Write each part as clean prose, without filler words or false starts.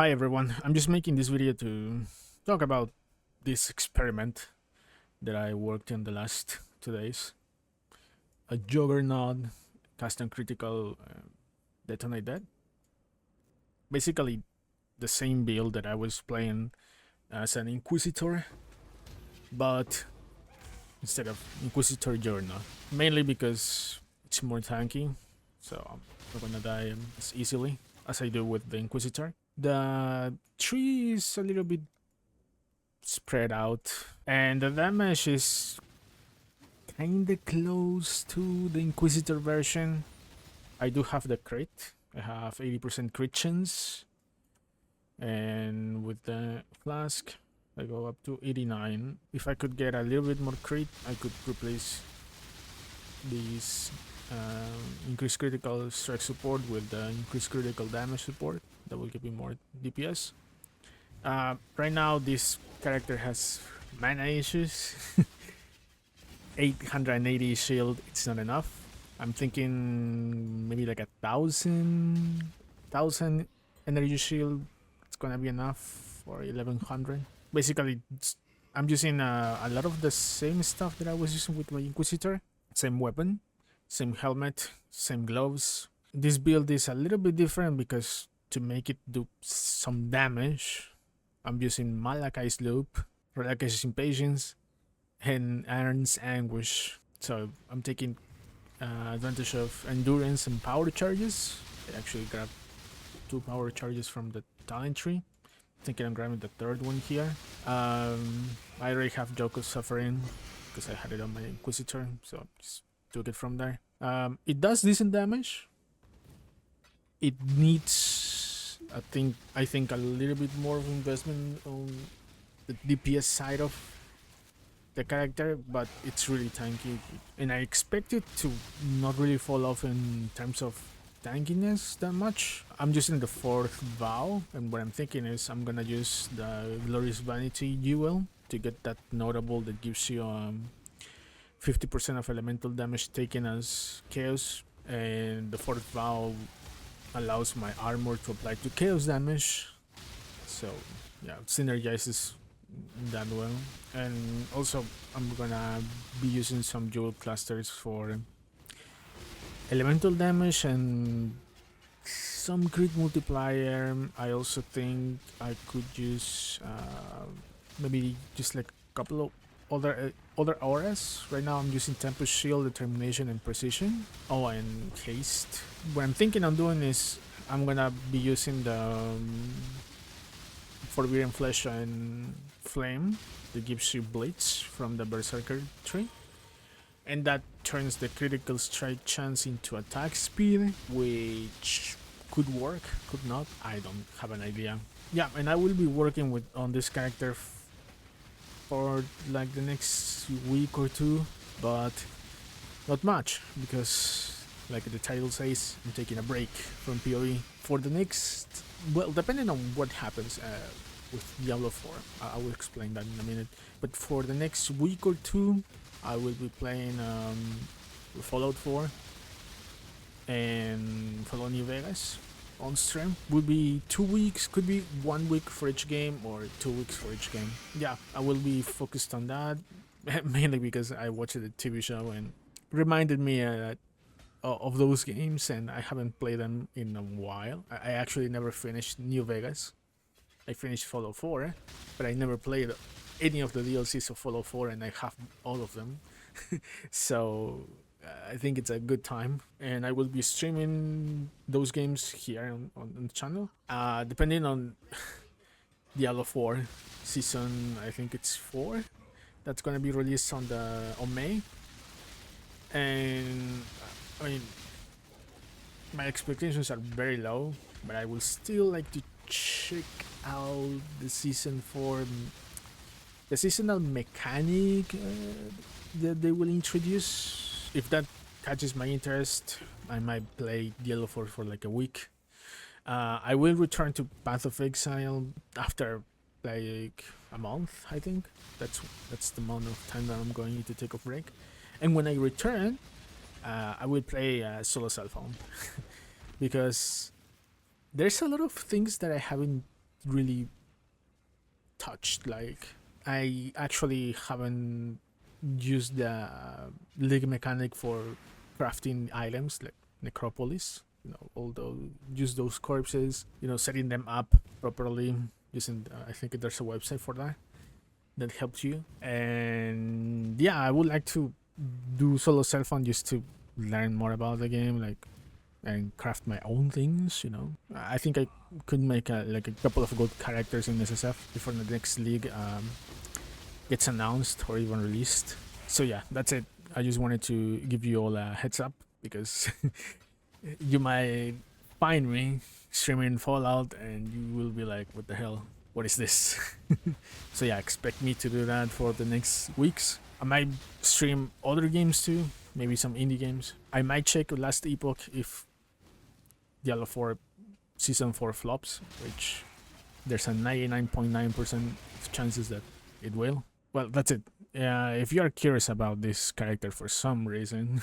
Hi everyone, I'm just making this video to talk about this experiment that I worked on the last 2 days. A Juggernaut custom critical Detonate Dead. Basically the same build that I was playing as an Inquisitor, but instead of Inquisitor Juggernaut. Mainly because it's more tanky, so I'm not gonna die as easily as I do with the Inquisitor. The tree is a little bit spread out, and the damage is kinda close to the Inquisitor version. I do have the crit. I have 80% crit chance, and with the flask, I go up to 89. If I could get a little bit more crit, I could replace these increased critical strike support with the increased critical damage support. That will give me more DPS. Right now, this character has mana issues. 880 shield, it's not enough. I'm thinking maybe like 1,000 energy shield. It's gonna be enough for 1100. Basically, I'm using a lot of the same stuff that I was using with my Inquisitor. Same weapon, same helmet, same gloves. This build is a little bit different because to make it do some damage, I'm using Malakai's Loop, Malakai's Impatience, and Iron's Anguish. So I'm taking advantage of endurance and power charges. I actually grabbed 2 power charges from the talent tree. Thinking I'm grabbing the third one here. I already have Joko's Suffering because I had it on my Inquisitor, so just took it from there. It does decent damage. It needs, I think a little bit more of investment on the DPS side of the character, but it's really tanky, and I expect it to not really fall off in terms of tankiness that much. I'm using the 4th vow, and what I'm thinking is I'm gonna use the Glorious Vanity Jewel to get that notable that gives you 50% of elemental damage taken as chaos, and the 4th vow allows my armor to apply to chaos damage, so yeah, it synergizes that well. And also I'm gonna be using some jewel clusters for elemental damage and some crit multiplier. I also think I could use maybe just like a couple of other auras. Right now I'm using Tempest Shield, Determination, and Precision. Oh, and Haste. What I'm thinking of doing is I'm gonna be using the Forbidden Flesh and Flame that gives you Blitz from the Berserker tree, and that turns the critical strike chance into attack speed, which could work, could not, I don't have an idea. Yeah, and I will be working on this character for like the next week or two, but not much because, like the title says, I'm taking a break from PoE for the next, well, depending on what happens with Diablo 4. I will explain that in a minute. But for the next week or two, I will be playing Fallout 4 and Fallout New Vegas on stream. Would be 2 weeks, could be 1 week for each game or 2 weeks for each game. Yeah, I will be focused on that mainly because I watched the TV show and reminded me of those games, and I haven't played them in a while. I actually never finished New Vegas. I finished Fallout 4, but I never played any of the DLCs of Fallout 4, and I have all of them. So I think it's a good time, and I will be streaming those games here on the channel. Depending on Diablo 4 season, I think it's 4. That's gonna be released on May, and I mean, my expectations are very low, but I will still like to check out the season 4, the seasonal mechanic that they will introduce. If that catches my interest, I might play Diablo 4 for like a week. I will return to Path of Exile after like a month, I think. That's the amount of time that I'm going to take a break. And when I return, I will play solo cell phone because there's a lot of things that I haven't really touched. Like, I actually haven't used the league mechanic for crafting items like necropolis. Although use those corpses, setting them up properly using. I think there's a website for that helps you. And yeah, I would like to do solo self-on just to learn more about the game, like, and craft my own things. I think I could make a couple of good characters in SSF before the next league gets announced or even released. So yeah, that's it. I just wanted to give you all a heads up because you might find me streaming Fallout and you will be like, what the hell, what is this? So yeah, expect me to do that for the next weeks. I might stream other games too, maybe some indie games. I might check Last Epoch if Diablo 4 Season 4 flops, which there's a 99.9% chances that it will. Well, that's it. If you are curious about this character for some reason,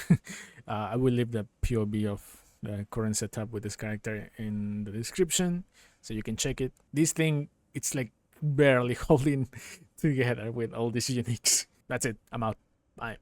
I will leave the POV of the current setup with this character in the description, so you can check it. This thing, it's like barely holding together with all these uniques. That's it. I'm out. Bye.